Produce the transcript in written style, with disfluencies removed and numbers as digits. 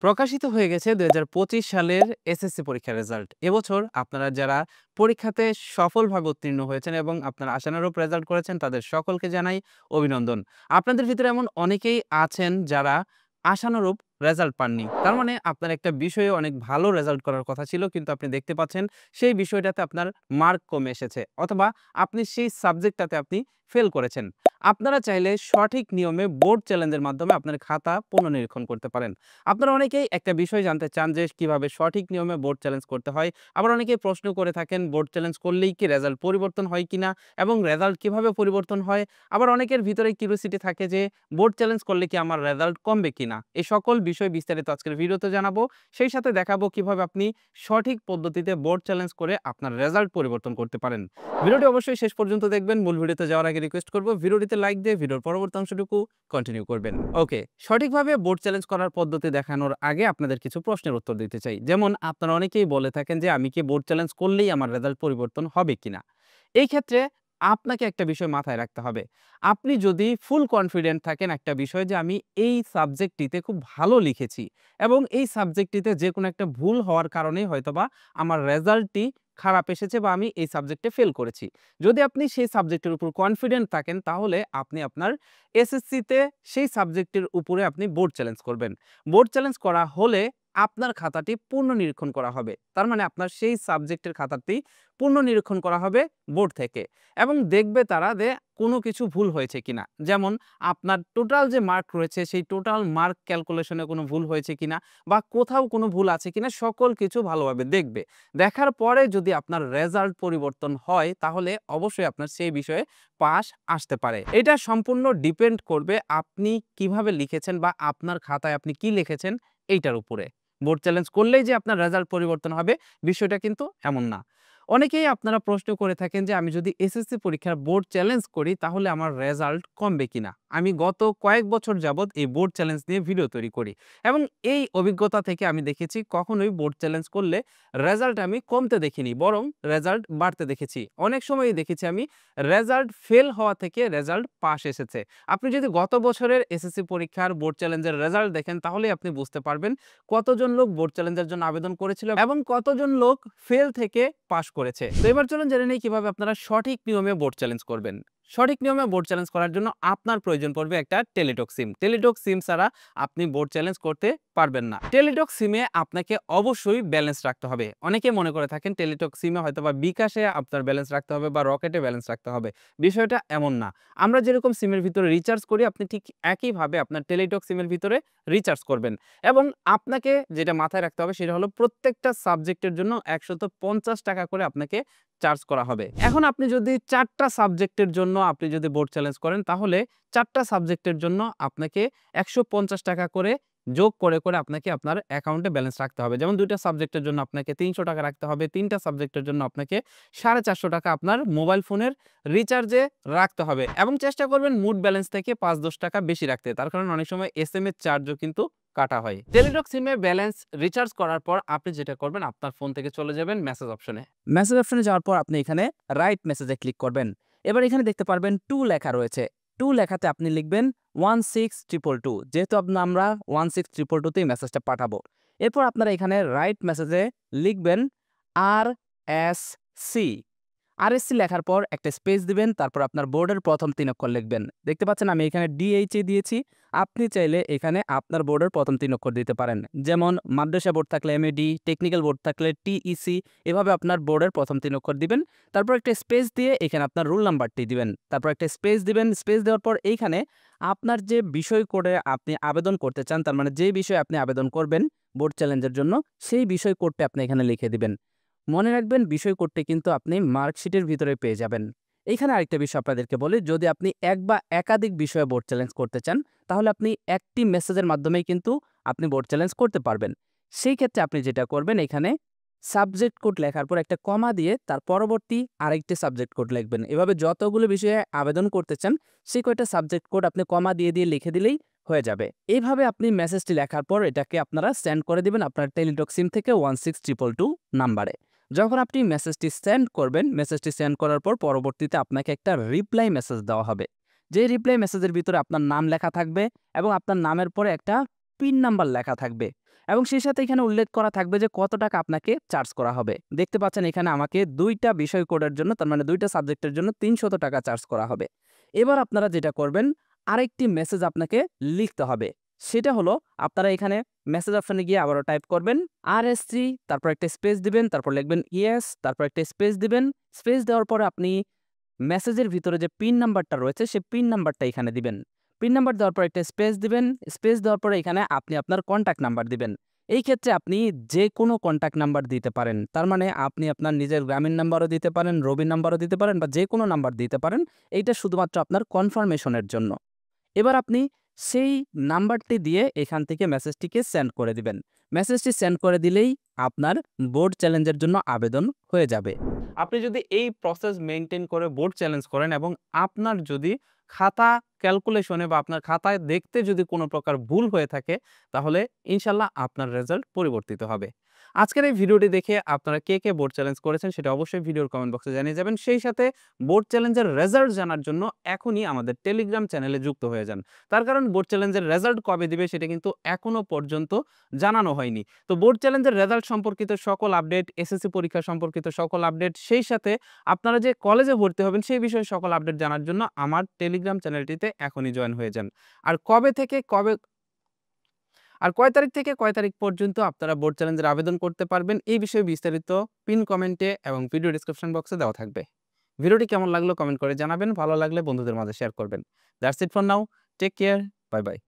প্রকাশিত হয়ে গেছে ২০২৫ সালের এসএসসি পরীক্ষার রেজাল্ট। এবছর আপনারা যারা পরীক্ষাতে সফলভাবে উত্তীর্ণ হয়েছেন এবং আপনারা আশানুরূপ রেজাল্ট করেছেন তাদের সকলকে জানাই অভিনন্দন। আপনাদের ভিতরে এমন অনেকেই আছেন যারা আশানুরূপ রেজাল্ট পাননি। তার মানে আপনার একটা বিষয়ে অনেক ভালো রেজাল্ট করার কথা ছিল কিন্তু আপনি দেখতে পাচ্ছেন সেই বিষয়টাতে আপনার মার্ক কমে এসেছে অথবা আপনি সেই সাবজেক্টটাতে আপনি ফেল করেছেন। আপনারা চাইলে সঠিক নিয়মে বোর্ড চ্যালেঞ্জের মাধ্যমে আপনার খাতা পুনর্নিরীক্ষণ করতে পারেন। আপনারা অনেকেই একটা বিষয় জানতে চান যে কিভাবে সঠিক নিয়মে বোর্ড চ্যালেঞ্জ করতে হয়। আবার অনেকেই প্রশ্ন করে থাকেন বোর্ড চ্যালেঞ্জ করলেই কি রেজাল্ট পরিবর্তন হয় কিনা এবং রেজাল্ট কিভাবে পরিবর্তন হয়। আবার অনেকের ভিতরে কিউরিওসিটি থাকে যে বোর্ড চ্যালেঞ্জ করলে কি আমার রেজাল্ট কমবে কিনা। এই সকল বিষয় বিস্তারিত আজকের ভিডিওতে জানাবো। সেই সাথে দেখাবো কিভাবে আপনি সঠিক পদ্ধতিতে বোর্ড চ্যালেঞ্জ করে আপনার রেজাল্ট পরিবর্তন করতে পারেন। ভিডিওটি অবশ্যই শেষ পর্যন্ত দেখবেন। মূল ভিডিওতে যাওয়ার আগে রিকোয়েস্ট করব ভিডিওটিতে লাইক দিয়ে ভিডিওর পরবর্তী অংশটুকু কন্টিনিউ করবেন। ওকে, সঠিকভাবে বোর্ড চ্যালেঞ্জ করার পদ্ধতি দেখানোর আগে আপনাদের কিছু প্রশ্নের উত্তর দিতে চাই। যেমন আপনারা অনেকেই বলে থাকেন যে আমি কি বোর্ড চ্যালেঞ্জ করলেই আমার রেজাল্ট পরিবর্তন হবে কিনা। এই ক্ষেত্রে আপনাকে একটা বিষয় মাথায় রাখতে হবে। আপনি যদি ফুল কনফিডেন্ট থাকেন একটা বিষয়ে যে আমি এই সাবজেক্টটিতে খুব ভালো লিখেছি এবং এই সাবজেক্টটিতে যেকোনো একটা ভুল হওয়ার কারণেই হয়তোবা আমার রেজাল্টটি খারাপ এসেছে বা আমি এই সাবজেক্টে ফেল করেছি। যদি আপনি সেই সাবজেক্টের উপর কনফিডেন্ট থাকেন তাহলে আপনি আপনার এসএসসিতে সেই সাবজেক্টের উপরে আপনি বোর্ড চ্যালেঞ্জ করবেন। বোর্ড চ্যালেঞ্জ করা হলে আপনার খাতাটি পুনর্নিরীক্ষণ করা হবে। তার মানে আপনার সেই সাবজেক্টের খাতাটি পুনর্নিরীক্ষণ করা হবে বোর্ড থেকে এবং দেখবে তারা যে কোনো কিছু ভুল হয়েছে কিনা। যেমন আপনার টোটাল যে মার্ক রয়েছে সেই টোটাল মার্ক ক্যালকুলেশনে কোনো ভুল হয়েছে কিনা বা কোথাও কোনো ভুল আছে কিনা সকল কিছু ভালোভাবে দেখবে। দেখার পরে যদি আপনার রেজাল্ট পরিবর্তন হয় তাহলে অবশ্যই আপনার সেই বিষয়ে পাস আসতে পারে। এটা সম্পূর্ণ ডিপেন্ড করবে আপনি কিভাবে লিখেছেন বা আপনার খাতায় আপনি কি লিখেছেন এইটার উপরে। বোর্ড চ্যালেঞ্জ করলেই যে আপনার রেজাল্ট পরিবর্তন হবে বিষয়টা কিন্তু এমন না। অনেকেই আপনারা প্রশ্ন করে থাকেন যে আমি যদি এসএসসি পরীক্ষার বোর্ড চ্যালেঞ্জ করি তাহলে আমার রেজাল্ট কমবে কিনা। আমি গত কয়েক বছর যাবৎ এই বোর্ড চ্যালেঞ্জ নিয়ে ভিডিও তৈরি করি এবং এই অভিজ্ঞতা থেকে আমি দেখেছি কখনোই বোর্ড চ্যালেঞ্জ করলে রেজাল্ট আমি কমতে দেখিনি, বরং রেজাল্ট বাড়তে দেখেছি। অনেক সময়ই দেখেছি আমি রেজাল্ট ফেল হওয়া থেকে রেজাল্ট পাস এসেছে। আপনি যদি গত বছরের এসএসসি পরীক্ষার বোর্ড চ্যালেঞ্জের রেজাল্ট দেখেন তাহলেই আপনি বুঝতে পারবেন কতজন লোক বোর্ড চ্যালেঞ্জের জন্য আবেদন করেছিল এবং কতজন লোক ফেল থেকে পাস করেছে। তো এবার চলুন জেনে নেই কিভাবে আপনারা সঠিক নিয়মে বোর্ড চ্যালেঞ্জ করবেন। সঠিক নিয়মে বোর্ড চ্যালেঞ্জ করার জন্য আপনার প্রয়োজন পড়বে একটা টেলিটক সিম। টেলিটক সিম ছাড়া আপনি বোর্ড চ্যালেঞ্জ করতে পারবেন না। টেলিটক সিমে আপনাকে অবশ্যই ব্যালেন্স রাখতে হবে। অনেকে মনে করে থাকেন টেলিটক সিমে হয়তোবা বিকাশে আপনার ব্যালেন্স রাখতে হবে বা রকেটে ব্যালেন্স রাখতে হবে। বিষয়টা এমন না। আমরা যেরকম সিমের ভিতরে রিচার্জ করি আপনি ঠিক একইভাবে আপনার টেলিটক সিমের ভিতরে রিচার্জ করবেন এবং আপনাকে যেটা মাথায় রাখতে হবে সেটা হলো প্রত্যেকটা সাবজেক্টের জন্য ১৫০ টাকা করে আপনাকে চার্জ করা হবে। এখন আপনি যদি ৪ টা সাবজেক্টের জন্য আপনি যদি বোর্ড চ্যালেঞ্জ করেন তাহলে ৪ টা সাবজেক্টের জন্য আপনাকে ১৫০ টাকা করে যোগ করে আপনাকে আপনার অ্যাকাউন্টে ব্যালেন্স রাখতে হবে। যেমন ২ টা সাবজেক্টের জন্য আপনাকে ৩০০ টাকা রাখতে হবে, ৩ টা সাবজেক্টের জন্য আপনাকে ৪৫০ টাকা আপনার মোবাইল ফোনের রিচার্জে রাখতে হবে এবং চেষ্টা করবেন মোট ব্যালেন্স থেকে ৫-১০ টাকা বেশি রাখতে। তার কারণ অনেক সময় এসএমএস চার্জও কিন্তু কাটা হয়। টেলিটক সিমে ব্যালেন্স রিচার্জ করার পর আপনি যেটা করবেন আপনার ফোন থেকে চলে যাবেন মেসেজ অপশনে। মেসেজ অপশনে যাওয়ার পর আপনি এখানে রাইট মেসেজে ক্লিক করবেন। এবার এখানে দেখতে পারবেন 2 লেখা রয়েছে। 2 লেখাতে আপনি লিখবেন 16222 যেহেতু আমরা 16222 তেই মেসেজটা পাঠাবো। এরপর আপনারা এখানে রাইট মেসেজে লিখবেন RSC। আরএসসি লেখার পর একটা স্পেস দিবেন, তারপর আপনার বোর্ডের প্রথম ৩ অক্ষর লিখবেন। দেখতে পাচ্ছেন আমি এখানে ডিএইচএ দিয়েছি। আপনি চাইলে এখানে আপনার বোর্ডের প্রথম ৩ অক্ষর দিতে পারেন। যেমন মাদ্রাসা বোর্ড থাকলে এমএডি, টেকনিক্যাল বোর্ড থাকলে টিইসি, এভাবে আপনার বোর্ডের প্রথম ৩ অক্ষর দিবেন। তারপর একটা স্পেস দিয়ে এখানে আপনার রোল নাম্বারটি দিবেন। তারপর একটা স্পেস দিবেন। স্পেস দেওয়ার পর এইখানে আপনার যে বিষয় কোডে আপনি আবেদন করতে চান, তার মানে যে বিষয়ে আপনি আবেদন করবেন বোর্ড চ্যালেঞ্জের জন্য, সেই বিষয় কোডটা আপনি এখানে লিখে দিবেন। মনে রাখবেন বিষয় কোডটি কিন্তু আপনি মার্কশিটের ভিতরে পেয়ে যাবেন। এইখানে আরেকটা বিষয় আপনাদেরকে বলি, যদি আপনি এক বা একাধিক বিষয়ে বোর্ড চ্যালেঞ্জ করতে চান তাহলে আপনি একটি মেসেজের মাধ্যমেই কিন্তু আপনি বোর্ড চ্যালেঞ্জ করতে পারবেন। সেই ক্ষেত্রে আপনি যেটা করবেন এখানে সাবজেক্ট কোড লেখার পর একটা কমা দিয়ে তার পরবর্তী আরেকটি সাবজেক্ট কোড লিখবেন। এভাবে যতগুলো বিষয়ে আবেদন করতে চান সেই কয়টা সাবজেক্ট কোড আপনি কমা দিয়ে লিখে দিলেই হয়ে যাবে। এইভাবে আপনি মেসেজটি লেখার পর এটাকে আপনারা সেন্ড করে দিবেন আপনার টেলিটক সিম থেকে 16222 নাম্বারে। যখন আপনি মেসেজটি সেন্ড করবেন, মেসেজটি সেন্ড করার পর পরবর্তীতে আপনাকে একটা রিপ্লাই মেসেজ দেওয়া হবে। যে রিপ্লাই মেসেজের ভিতরে আপনার নাম লেখা থাকবে এবং আপনার নামের পরে একটা পিন নাম্বার লেখা থাকবে এবং সেই সাথে এখানে উল্লেখ করা থাকবে যে কত টাকা আপনাকে চার্জ করা হবে। দেখতে পাচ্ছেন এখানে আমাকে ২ টা বিষয় কোডের জন্য, তার মানে ২ টা সাবজেক্টের জন্য ৩০০ টাকা চার্জ করা হবে। এবার আপনারা যেটা করবেন, আরেকটি মেসেজ আপনাকে লিখতে হবে। সেটা হলো, আপনারা এখানে মেসেজ অপশনে গিয়ে আবারও টাইপ করবেন RS3, তারপর একটা স্পেস দিবেন, তারপর লিখবেন ইয়েস, তারপর একটা স্পেস দিবেন। স্পেস দেওয়ার পরে আপনি মেসেজের ভিতরে যে পিন নাম্বারটা রয়েছে, সেই পিন নাম্বারটা এখানে দিবেন। পিন নাম্বার দেওয়ার পরে একটা স্পেস দিবেন। স্পেস দেওয়ার পরে এখানে আপনি আপনার কন্ট্যাক্ট নাম্বার দিবেন। এই ক্ষেত্রে আপনি যেকোনো কন্ট্যাক্ট নাম্বার দিতে পারেন। তার মানে আপনি আপনার নিজের গ্রামীণ নাম্বারও দিতে পারেন, রবির নাম্বারও দিতে পারেন বা যেকোনো নাম্বার দিতে পারেন। এইটা শুধুমাত্র আপনার কনফার্মেশনের জন্য। এবার আপনি সেই নাম্বারটি দিয়ে এখান থেকে মেসেজটিকে সেন্ড করে দিবেন। মেসেজটি সেন্ড করে দিলেই আপনার বোর্ড চ্যালেঞ্জের জন্য আবেদন হয়ে যাবে। আপনি যদি এই প্রসেস মেইনটেইন করে বোর্ড চ্যালেঞ্জ করেন এবং আপনার যদি খাতা ক্যালকুলেশনে বা আপনার খাতায় দেখতে যদি কোনো প্রকার ভুল হয়ে থাকে, তাহলে ইনশাআল্লাহ আপনার রেজাল্ট পরিবর্তিত হবে। আজকের এই ভিডিওটি দেখে আপনারা কে, কে বোর্ড চ্যালেঞ্জ করেছেন সেটা অবশ্যই ভিডিওর কমেন্ট বক্সে জানিয়ে যাবেন। সেই সাথে বোর্ড চ্যালেঞ্জের রেজাল্ট জানার জন্য এখনই আমাদের টেলিগ্রাম চ্যানেলে যুক্ত হয়ে যান। তার কারণ বোর্ড চ্যালেঞ্জের রেজাল্ট কবে দিবে সেটা কিন্তু এখনো পর্যন্ত জানানো হয়নি। তো বোর্ড চ্যালেঞ্জের রেজাল্ট সম্পর্কিত সকল আপডেট, এসএসসি পরীক্ষা সম্পর্কিত সকল আপডেট, সেই সাথে আপনারা যে কলেজে ভর্তি হবেন সেই বিষয়ে সকল আপডেট জানার জন্য আমার টেলিগ্রাম চ্যানেলটিতে এখনই জয়েন হয়ে যান। আর কবে থেকে কবে আর কয় তারিখ থেকে কয় তারিখ পর্যন্ত আপনারা বোর্ড চ্যালেঞ্জের আবেদন করতে পারবেন এই বিষয়ে বিস্তারিত পিন কমেন্টে এবং ভিডিও ডেসক্রিপশন বক্সে দেওয়া থাকবে। ভিডিওটি কেমন লাগলো কমেন্ট করে জানাবেন। ভালো লাগলে বন্ধুদের মাঝে শেয়ার করবেন। That's it for now. Take care. Bye by.